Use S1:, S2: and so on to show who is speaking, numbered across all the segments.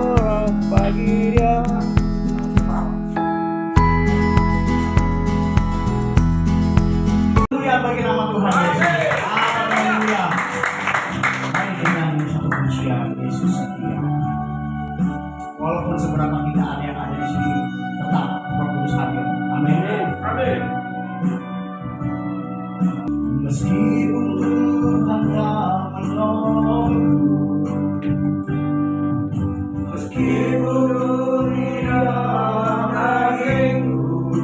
S1: bersorak bagi Dia.
S2: Haleluya bagi nama Tuhan Yesus. Haleluya. Mari kita satu pujian Yesus setia. Walaupun seberapa kita ada yang ada di sini, tetap Roh Kudus hadir. Amin. Amin. Meskipun Tuhan tak menolongku, meskipun di dalam dagingku,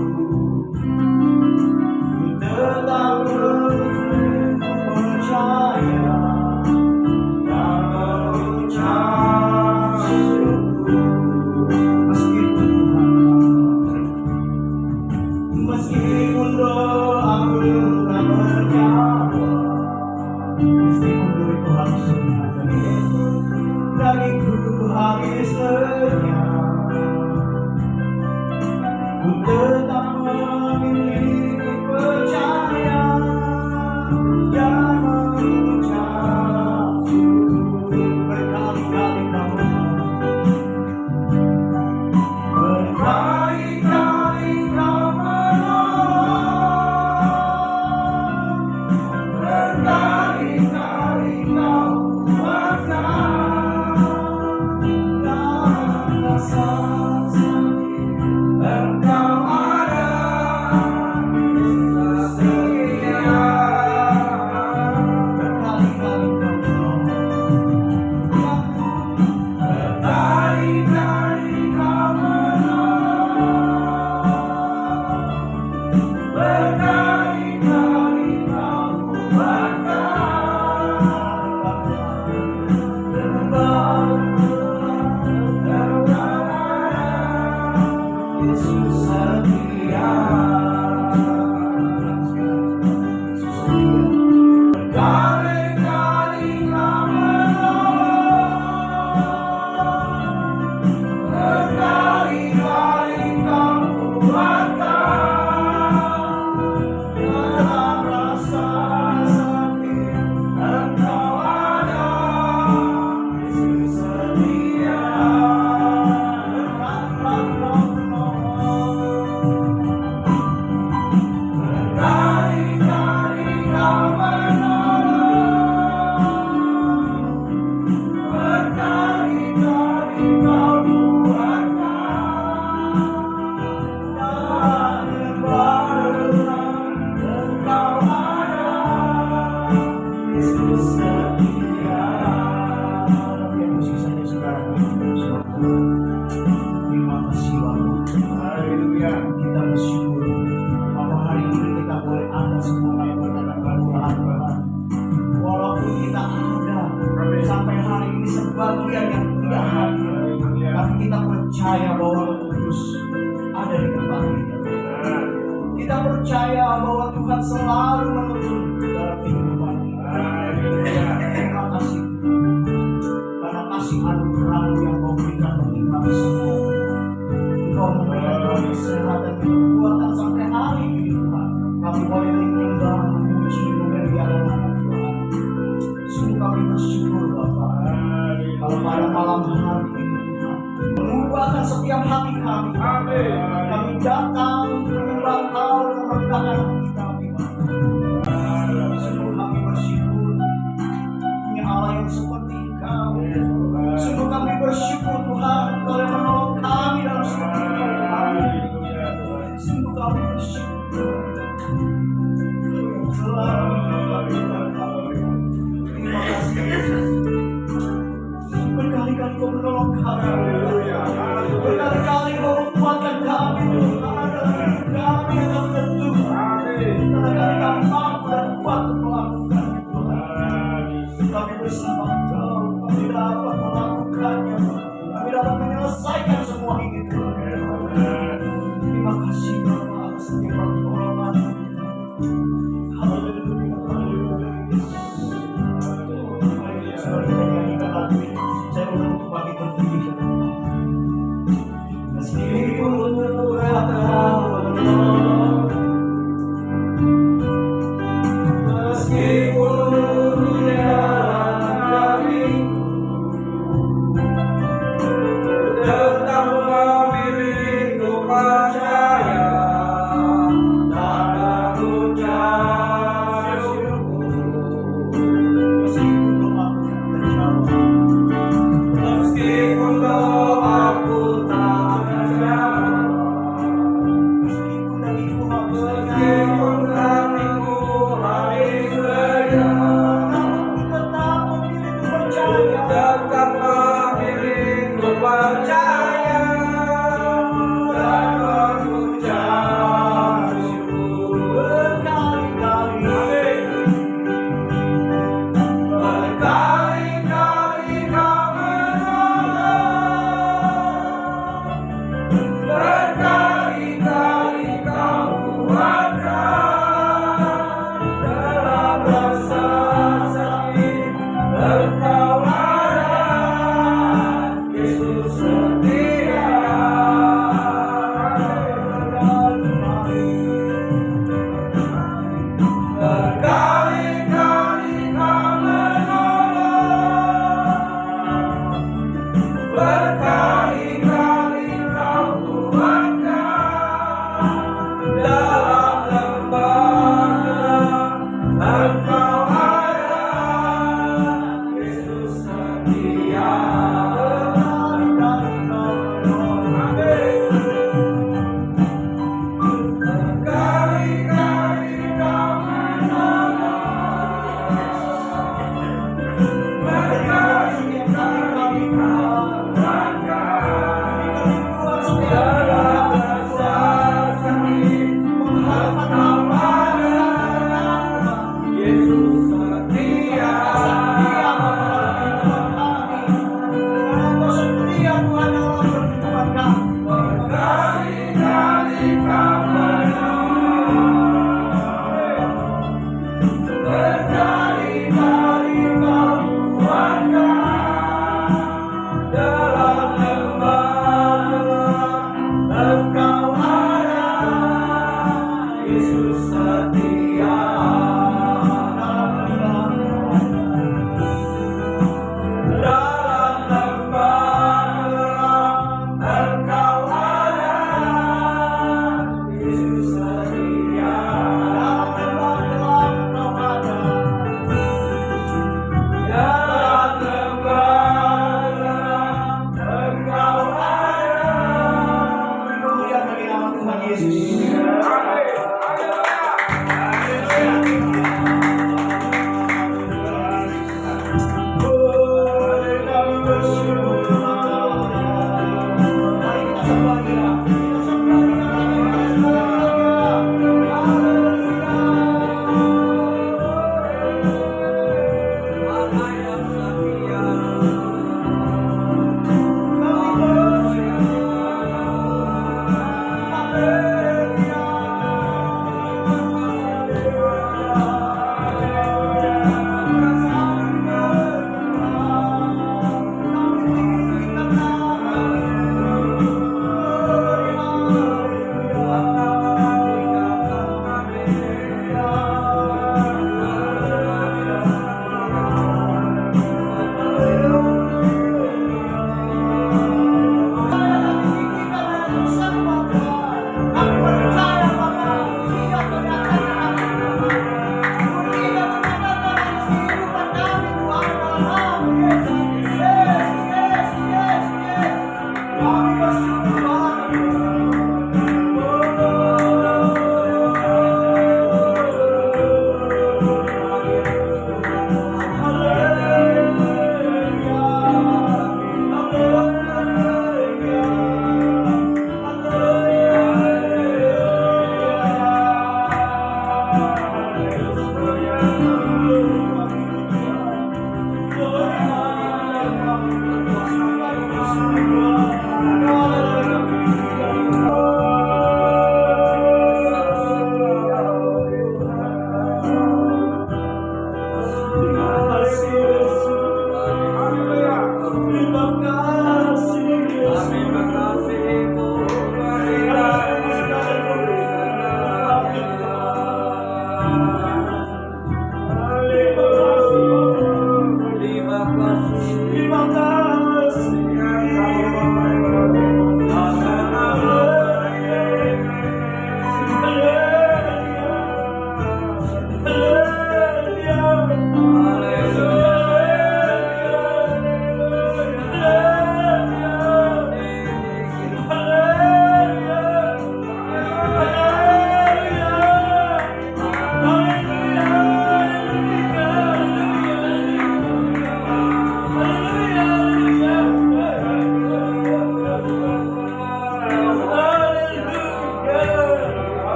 S2: ku tetap percaya dan mengucap syukur. Meskipun Tuhan, meskipun doaku tak berjawab, meskipun duitku habis dagingku habis lenyap, ku tetap memiliki percaya dan mengucap syukur. Berkali-kali kamu, berkali-kali kau menolong, berkali-kali kau kuatkan dalam rasa sakit. Engkau ada, Yesus setia. Berkali-kali kau menolong, berkali-kali kau menolong, berkali-kali kau kuatkan. Yesus setia. Berkali-kali kau menolong, berkali-kali kau kuatkan dalam rasa sakit. Engkau ada, Yesus setia. Berkali-kali kau menolong, berkali-kali kau menolong, berkali-kali kau kuatkan dalam kebenaran. Engkau ada, Yesus setia. Yang musik saja saudara. Terima kasih Bapak. Haleluya. Kita bersyukur bahwa hari ini kita boleh ada semua yang berkata Tuhan. Walaupun kita ada sampai hari ini sebagian yang tidak hadir, tapi kita percaya bahwa Roh Kudus ada di tempat ini. Kita percaya bahwa Tuhan selalu menuntun dalam kehidupan kita. Terima kasih karena kasih anugerah-Mu yang Kau berikan bagi kami semua. Engkau memberikan kami kesehatan, kekuatan sampai hari ini Tuhan. Kami boleh tinggal memuji, memuliakan nama Tuhan. Sungguh kami bersyukur Bapak. Kalau pada malam hari ini Tuhan, mengubahkan setiap hati kami. Kami datang untuk menyembah Kau dan merendahkan hati kami Bapak. Sungguh kami bersyukur punya Allah yang seperti Engkau. Sungguh kami bersyukur Tuhan, Kau yang menolong kami dalam setiap keadaan. Sungguh kami bersyukur selalu melakukan Kau. Terima kasih Yesus. Berkali-kali Kau menolong kami, berkali-kali Kau menguatkan kami Tuhan.
S3: percaya dan mengucap syukur berkali-kali. Berkali-kali kau menolong, berkali-kali kau kuatkan dalam rasa sakit. Engkau ada, Yesus setia. Berkali-kali kau menolong, berkali-kali kau kuatkan dalam lembah gelap. Engkau ada, Yesus setia. Berkali-kali kau menolong, berkali-kali kau kuatkan dalam rasa sakit. Engkau ada, Yesus setia. Berkali-kali kau menolong, berkali-kali kau kuatkan dalam lembah gelap. Engkau ada, Yesus setia. Dalam lembah gelap, Engkau ada, Yesus setia. Dalam lembah gelap, Engkau ada.
S2: Kemuliaan bagi nama Tuhan Yesus.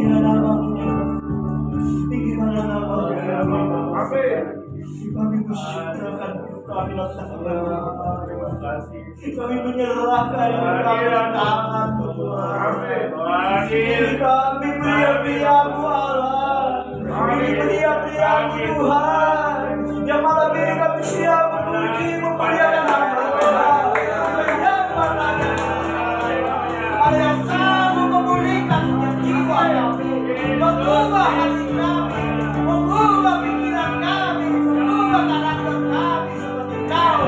S2: tinggikan namamu Tuhan. Tinggikanlah namamu Tuhan. Kami bersyukur akan kami laksanakan.
S1: Terima kasih.
S2: Kami menyerahkan kepada tangan Tuhan. Kami beriak-beriak Allah. Kami beriak-beriak Tuhan. Yang malam ini kami siap memuji memuliakan nama Tuhan. Menyembah nama ada yang sanggup memulihkan setiap jiwa kami, mengubah hati kami, mengubah pikiran kami, mengubah karakter kami seperti Kau.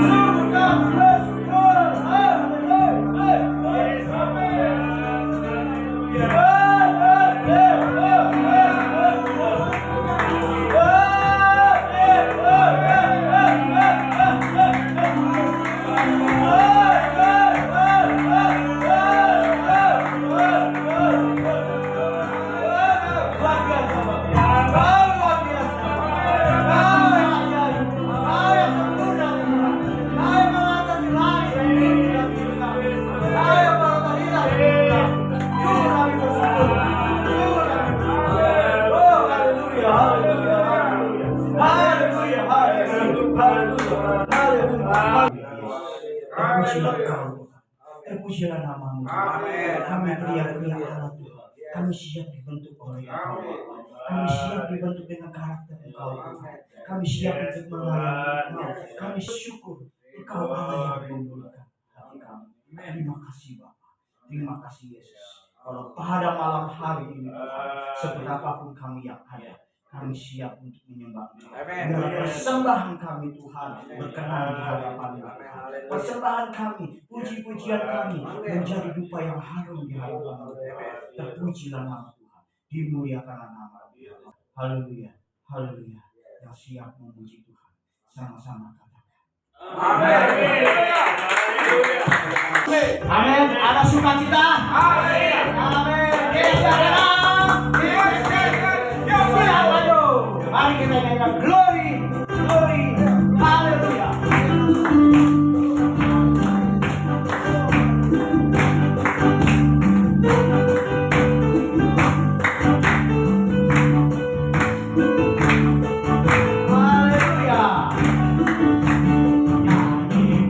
S2: Sungguh kami bersyukur. Sungguh kami bersyukur. Terpujilah namamu Tuhan. Kami teriak-teriak Allah Tuhan. Kami siap dibentuk oleh Engkau. Kami siap dibentuk dengan karakter Engkau Tuhan. Kami siap untuk melayani Engkau. Kami syukur Engkau Allah yang memulihkan hati kami. Terima kasih Bapa. Terima kasih Yesus. Kalau pada malam hari ini Tuhan, seberapapun kami yang ada, kami siap untuk menyembah Engkau. Dalam persembahan kami Tuhan berkenan di hadapan-Mu Tuhan. Persembahan kami, puji-pujian kami menjadi dupa yang harum di hadapan-Mu Tuhan. Terpujilah nama Tuhan, dimuliakanlah nama Tuhan. Haleluya, haleluya. Yang siap memuji Tuhan, sama-sama katakan.
S3: Amin.
S2: Amin. Ada sukacita. Amin. Amin. Mari kita nyanyikan glory, glory, haleluya.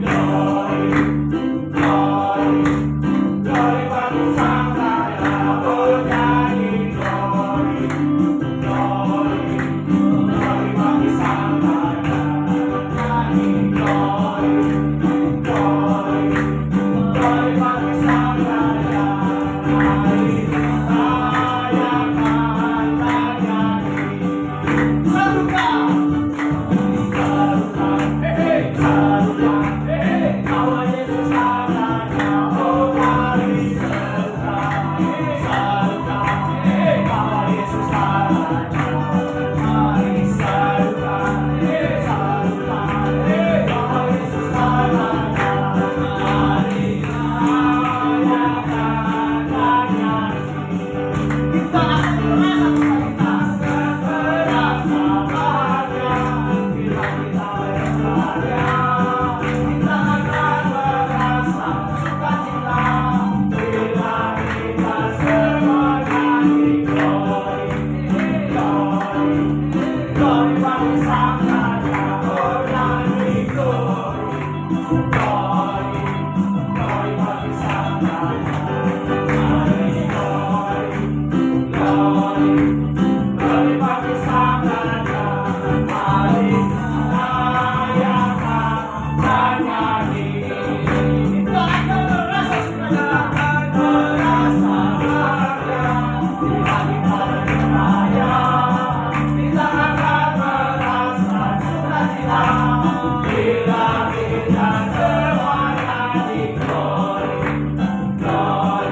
S3: Glory, glory, glory.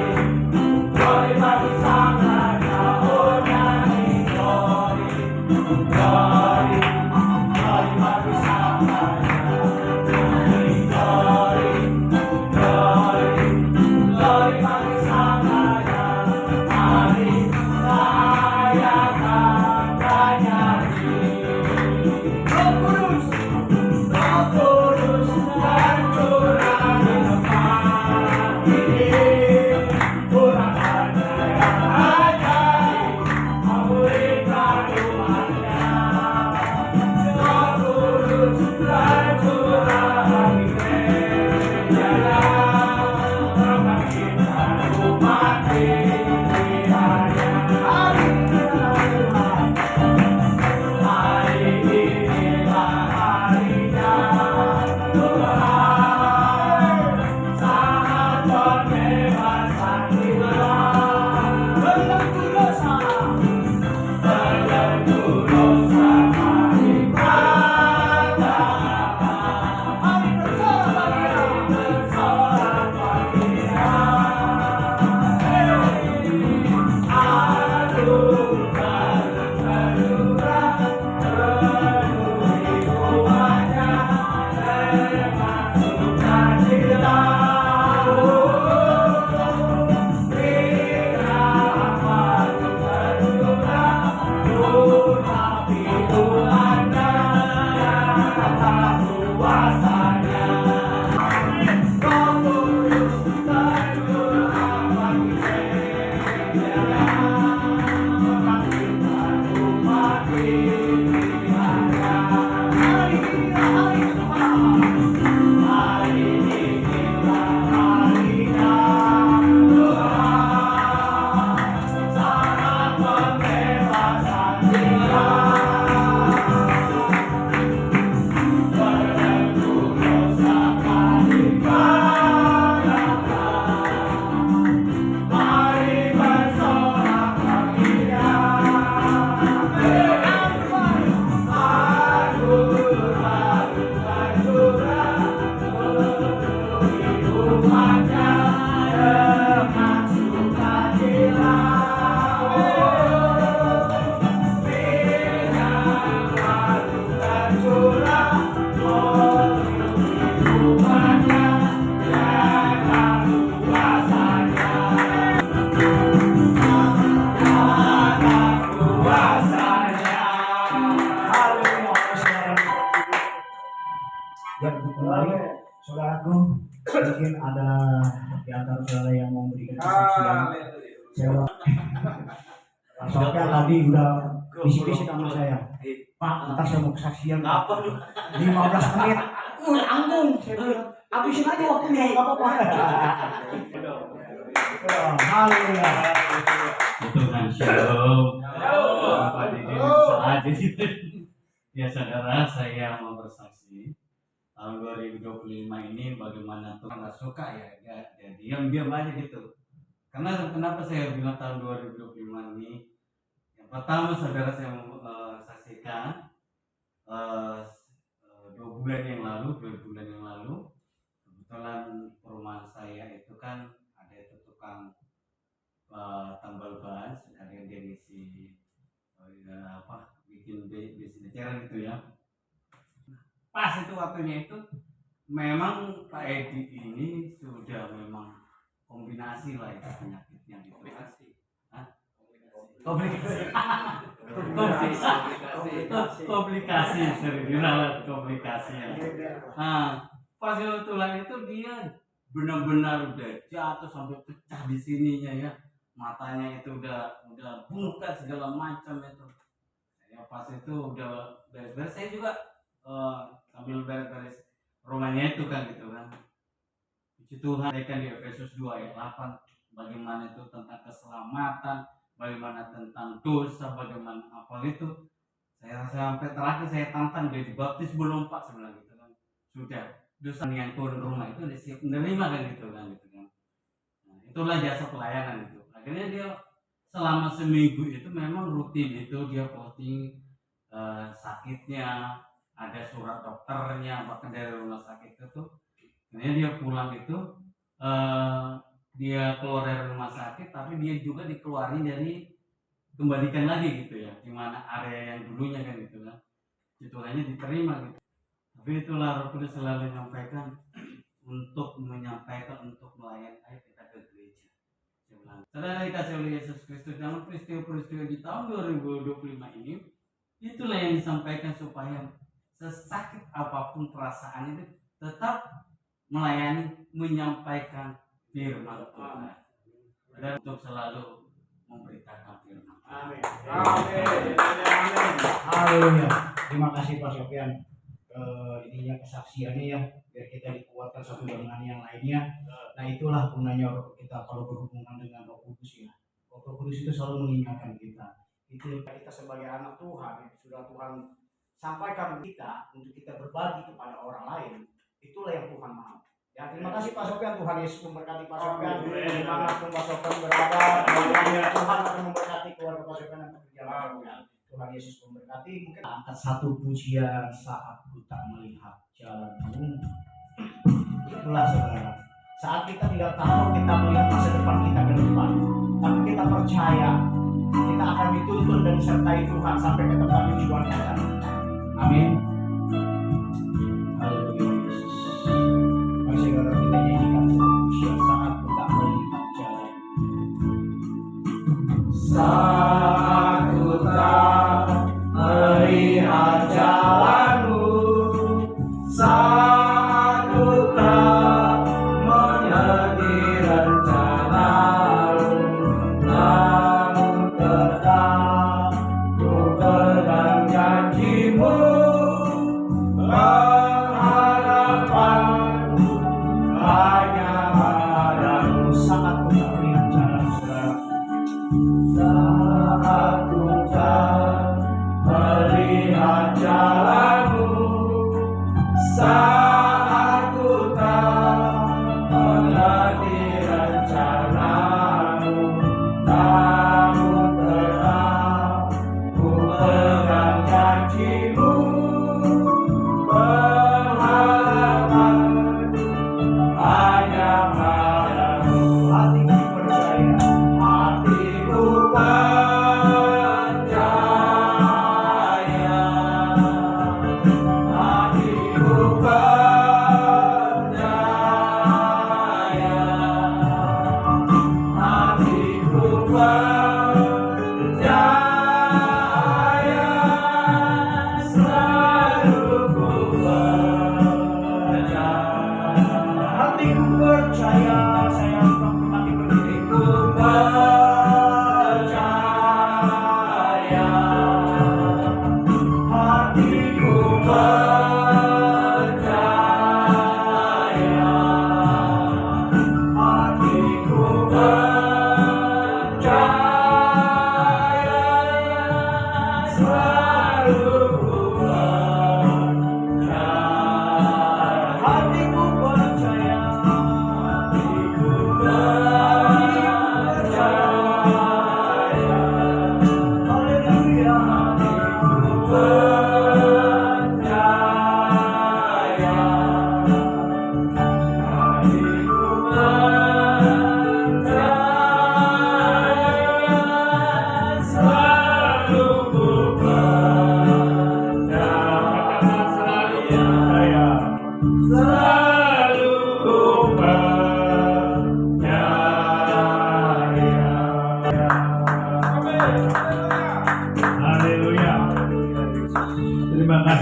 S2: kesaksian. Pak Sofian tadi udah bisik-bisik sama saya. Pak, ntar saya mau kesaksian.
S3: Apa lu?
S2: 15 menit. Anggung. Saya bilang, habisin aja waktunya, nggak apa-apa. Haleluya.
S4: Itu kan shalom. Apa di saja gitu. Ya saudara, saya mau bersaksi tahun 2025 ini bagaimana Tuhan nggak suka ya diam-diam aja gitu. Karena kenapa saya bilang tahun 2025 ini? Yang pertama saudara saya mau saksikan 2 bulan yang lalu kebetulan perumahan saya itu kan ada itu tukang tambal ban, sekalian dia ngisi bikin bensin eceran gitu ya. Pas itu waktunya itu memang Pak Edi ini sudah memang kombinasi lah itu penyakitnya gitu. Komplikasi sering diralat komplikasi ya. Nah, pas kebetulan itu dia benar-benar udah jatuh sampai pecah di sininya ya, matanya itu udah bungkat segala macam itu. Ya pas itu udah beres-beres, saya juga sambil beres-beres rumahnya itu kan gitu kan. Puji Tuhan, kan di Efesus 2 ayat 8 bagaimana itu tentang keselamatan, bagaimana tentang dosa, bagaimana apa itu. Saya sampai terakhir saya tantang dia dibaptis belum Pak sebenarnya gitu kan. Sudah dosa yang turun rumah itu udah siap menerima kan gitu kan. Nah, itulah jasa pelayanan itu. Akhirnya dia selama seminggu itu memang rutin itu dia posting sakitnya, ada surat dokternya bahkan dari rumah sakit itu. Kemudian dia pulang itu dia keluar dari rumah sakit, tapi dia juga dikeluarin dari kembalikan lagi gitu ya, dimana area yang dulunya kan gitu kan, titulnya diterima gitu. Tapi itulah Roh Kudus selalu menyampaikan untuk melayani, ayo kita ke gereja. Saudara dikasih oleh Yesus Kristus dalam peristiwa-peristiwa di tahun 2025 ini, itulah yang disampaikan supaya sesakit apapun perasaan itu tetap melayani, menyampaikan firman Tuhan dan untuk selalu memberitakan firman.
S2: Amin.
S3: Amin.
S2: Haleluya. Terima kasih Pak Sofian. Ininya kesaksiannya ya, biar kita dikuatkan satu dengan yang lainnya. Nah itulah gunanya kita kalau berhubungan dengan Roh Kudus ya. Roh Kudus itu selalu mengingatkan kita. Itu kita sebagai anak Tuhan, sudah Tuhan sampaikan kita untuk kita berbagi kepada orang lain. Itulah yang Tuhan mau. Ya, terima kasih Pak Sofian. Tuhan Yesus memberkati Pak Sofian. Dimanapun Pak Sofian berada, Tuhan akan memberkati keluarga Pak Sofian dan pekerjaan. Tuhan Yesus memberkati. Mungkin angkat satu pujian saat ku tak melihat jalanmu. Itulah saudara. Saat kita tidak tahu, kita melihat masa depan kita ke depan, tapi kita percaya kita akan dituntun dan disertai Tuhan sampai ke tempat tujuan kita. Amin. Haleluya Yesus. Mari saudara kita nyanyikan satu pujian saat ku tak melihat jalan. Saat ku tak melihat jalanmu, saat ku tak mengerti rencanamu, namun tetap ku pegang janjimu, pengharapanku hanya padamu. Saat ku tak melihat jalan, saudara.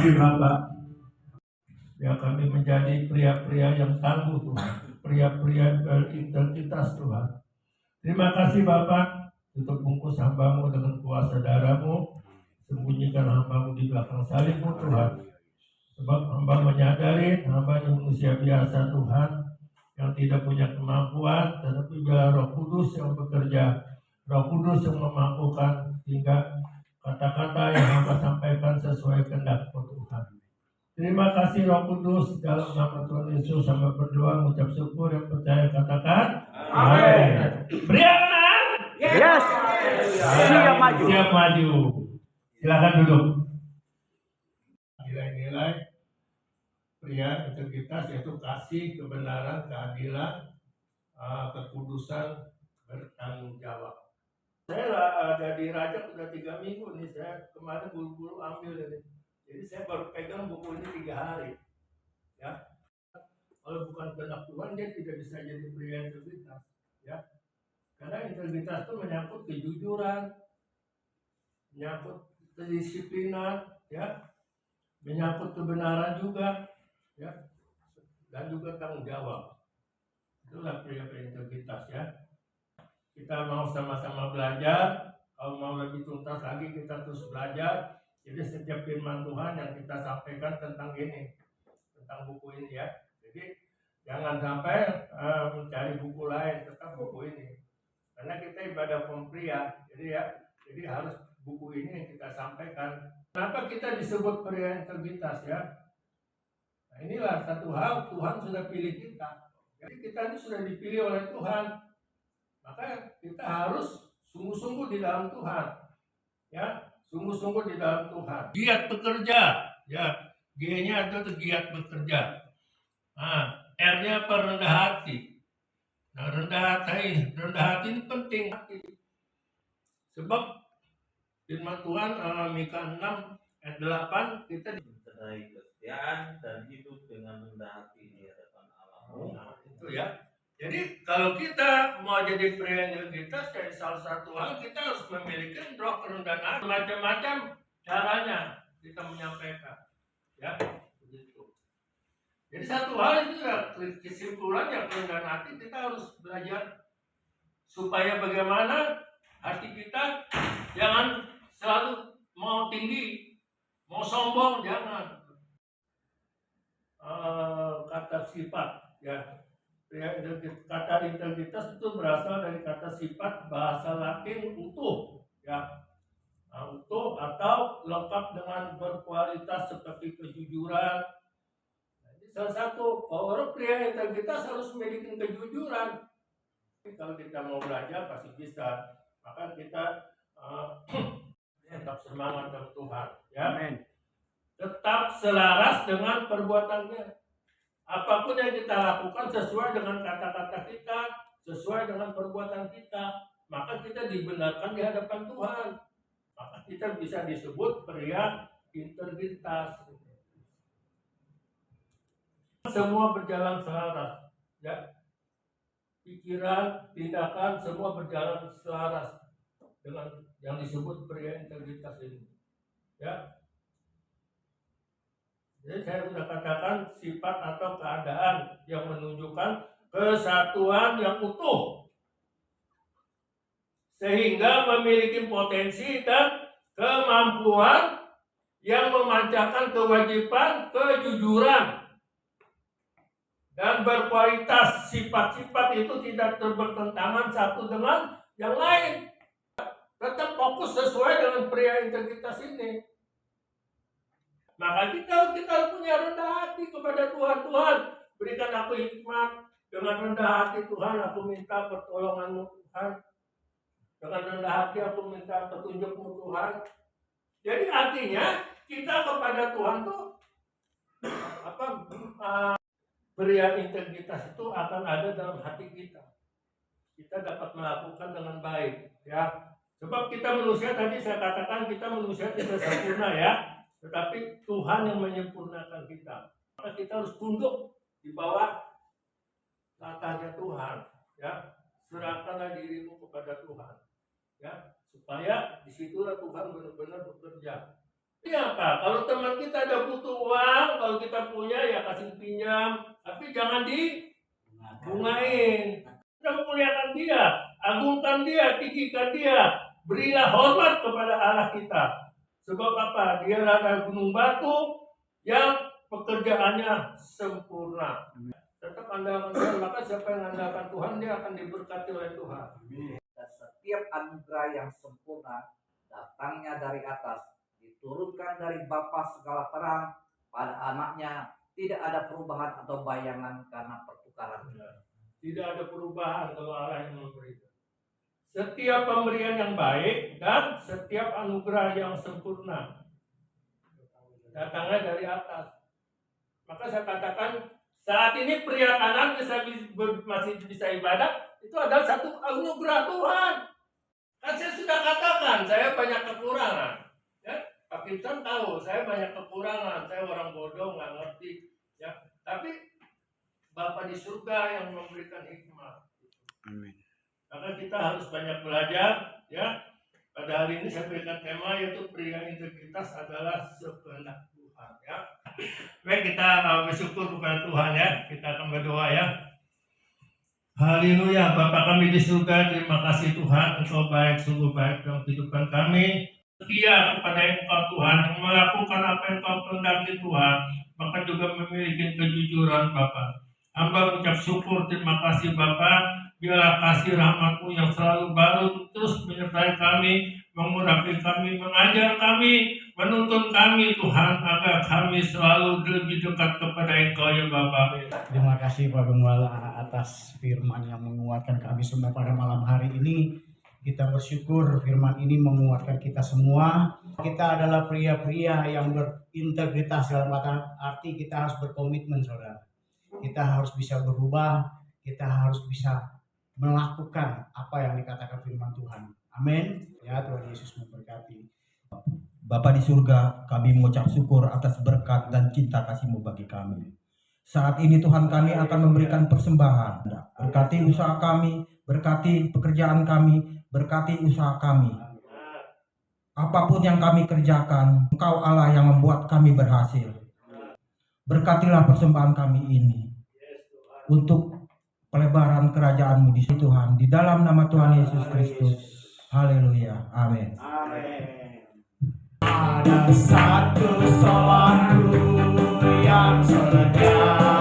S3: kasih Bapak. Biar kami menjadi pria-pria yang tangguh Tuhan, pria-pria berintegritas Tuhan. Terima kasih Bapak, tutup bungkus hamba-Mu dengan kuasa darah-Mu, sembunyikan hamba-Mu di belakang salib-Mu Tuhan. Sebab hamba menyadari hamba ini manusia biasa Tuhan, yang tidak punya kemampuan, tetapi biar Roh Kudus yang bekerja, Roh Kudus yang memampukan, hingga kata-kata yang hamba sampaikan sesuai kehendak Tuhan. Terima kasih Roh Kudus, dalam nama Tuhan Yesus hamba berdoa, mengucap syukur yang percaya katakan amin. Beri aman.
S2: Yes. Siap maju.
S3: Siap maju. Silakan duduk. Nilai-nilai pria integritas yaitu kasih, kebenaran, keadilan, kekudusan, bertanggung jawab. Saya ada di Rajak udah 3 minggu nih, saya kemarin buru-buru ambil ini. Jadi saya baru pegang buku ini 3 hari. Ya, kalau bukan kehendak Tuhan dia tidak bisa jadi pria integritas. Ya, karena integritas itu menyangkut kejujuran, menyangkut kedisiplinan, ya, menyangkut kebenaran juga, ya, dan juga tanggung jawab. Itulah pria-pria integritas ya. Kita mau sama-sama belajar, kalau mau lebih tuntas lagi kita terus belajar. Jadi setiap firman Tuhan yang kita sampaikan tentang ini, tentang buku ini ya. Jadi jangan sampai mencari buku lain, tetap buku ini. Karena kita ibadah pria, jadi harus buku ini yang kita sampaikan. Kenapa kita disebut pria integritas ya? Nah, inilah satu hal, Tuhan sudah pilih kita. Jadi kita ini sudah dipilih oleh Tuhan. Maka kita harus sungguh-sungguh di dalam Tuhan. Ya, sungguh-sungguh di dalam Tuhan. Giat bekerja, ya. G-nya itu giat bekerja. Nah, R-nya apa? Rendah hati. Nah, rendah hati ini penting. Sebab firman Tuhan Mika 6 ayat 8 kita
S1: Mencerdai kesetiaan dan hidup dengan rendah hati di hadapan Allah.
S3: Nah, itu ya. Jadi kalau kita mau jadi pria integritas, dari salah satu hal kita harus memiliki roh kerendahan hati. Macam-macam caranya kita menyampaikan, ya begitu. Jadi satu hal itu ya kesimpulannya kerendahan hati kita harus belajar supaya bagaimana hati kita jangan selalu mau tinggi, mau sombong, jangan. Kata sifat, ya. Kata integritas itu berasal dari kata sifat bahasa Latin utuh, ya, utuh atau lengkap dengan berkualitas seperti kejujuran. Jadi salah satu orang pria integritas harus memiliki kejujuran. Kalau kita mau belajar pasti bisa, maka kita tetap semangat dalam Tuhan, ya.
S2: Amin.
S3: Tetap selaras dengan perbuatannya. Apapun yang kita lakukan sesuai dengan kata-kata kita, sesuai dengan perbuatan kita, maka kita dibenarkan di hadapan Tuhan. Maka kita bisa disebut pria integritas. Semua berjalan selaras, ya. Pikiran, tindakan, semua berjalan selaras dengan yang disebut pria integritas ini, ya. Jadi saya sudah katakan sifat atau keadaan yang menunjukkan kesatuan yang utuh. Sehingga memiliki potensi dan kemampuan yang memancarkan kewajiban, kejujuran, dan berkualitas. Sifat-sifat itu tidak bertentangan satu dengan yang lain. Tetap fokus sesuai dengan pria integritas ini. Maka kita punya rendah hati kepada Tuhan. Tuhan, berikan aku hikmat. Dengan rendah hati Tuhan, aku minta pertolongan-Mu Tuhan. Dengan rendah hati aku minta petunjuk-Mu Tuhan. Jadi artinya kita kepada Tuhan tuh pria integritas itu akan ada dalam hati kita. Kita dapat melakukan dengan baik, ya. Sebab kita manusia, tadi saya katakan kita manusia tidak sempurna, ya. Tetapi Tuhan yang menyempurnakan kita. Maka kita harus tunduk di bawah latahnya Tuhan, ya. Serahkanlah dirimu kepada Tuhan, ya, supaya disitulah Tuhan benar-benar bekerja. Ini apa? Kalau teman kita ada butuh uang, kalau kita punya ya kasih pinjam, tapi jangan dibungain. Kita muliakan dia, agungkan dia, tinggikan dia, berilah hormat kepada Allah kita. Sebab apa? Dia adalah gunung batu yang pekerjaannya sempurna. Tetap andalkan Tuhan, maka siapa yang andalkan Tuhan, dia akan diberkati oleh Tuhan.
S5: Dan setiap anugerah yang sempurna datangnya dari atas, diturunkan dari Bapa segala terang pada anaknya, tidak ada perubahan atau bayangan karena pertukaran.
S3: Tidak ada perubahan kalau Allah yang memberikan. Setiap pemberian yang baik dan setiap anugerah yang sempurna datangnya dari atas. Maka saya katakan saat ini pria kanan masih bisa ibadah, itu adalah satu anugerah Tuhan. Kan saya sudah katakan, saya banyak kekurangan. Ya, Pak Kimson tahu, saya banyak kekurangan. Saya orang bodoh, nggak ngerti. Ya, tapi Bapa di surga yang memberikan hikmah.
S6: Amin.
S3: Maka kita harus banyak belajar. Ya, pada hari ini saya berikan tema yaitu pria integritas adalah sekehendak Tuhan. Ya. Baik, kita bersyukur kepada Tuhan ya. Kita akan berdoa ya. Haleluya, Bapa kami di surga, terima kasih Tuhan, Engkau baik, sungguh baik dalam kehidupan kami. Setia kepada Engkau Tuhan, yang melakukan apa yang Engkau kehendaki Tuhan, maka juga memiliki kejujuran Bapa. Hamba mengucap syukur, terima kasih Bapa. Biarlah kasih rahmat-Mu yang selalu baru terus menyertai kami, mengurapi kami, mengajar kami, menuntun kami Tuhan, agar kami selalu lebih dekat kepada Engkau ya Bapa.
S2: Terima kasih Pak Gembala atas firman yang menguatkan kami semua pada malam hari ini. Kita bersyukur firman ini menguatkan kita semua. Kita adalah pria-pria yang berintegritas, dalam arti kita harus berkomitmen saudara. Kita harus bisa berubah, kita harus bisa melakukan apa yang dikatakan firman Tuhan. Amin. Ya, Tuhan Yesus memberkati.
S6: Bapa di surga, kami mengucap syukur atas berkat dan cinta kasih-Mu bagi kami. Saat ini Tuhan, kami akan memberikan persembahan. Berkati usaha kami, berkati pekerjaan kami, berkati usaha kami. Apapun yang kami kerjakan, Engkau Allah yang membuat kami berhasil. Berkatilah persembahan kami ini untuk pelebaran kerajaan-Mu di Tuhan. Di dalam nama Tuhan Yesus Kristus. Haleluya. Amin.
S2: Ada satu solarku yang setia.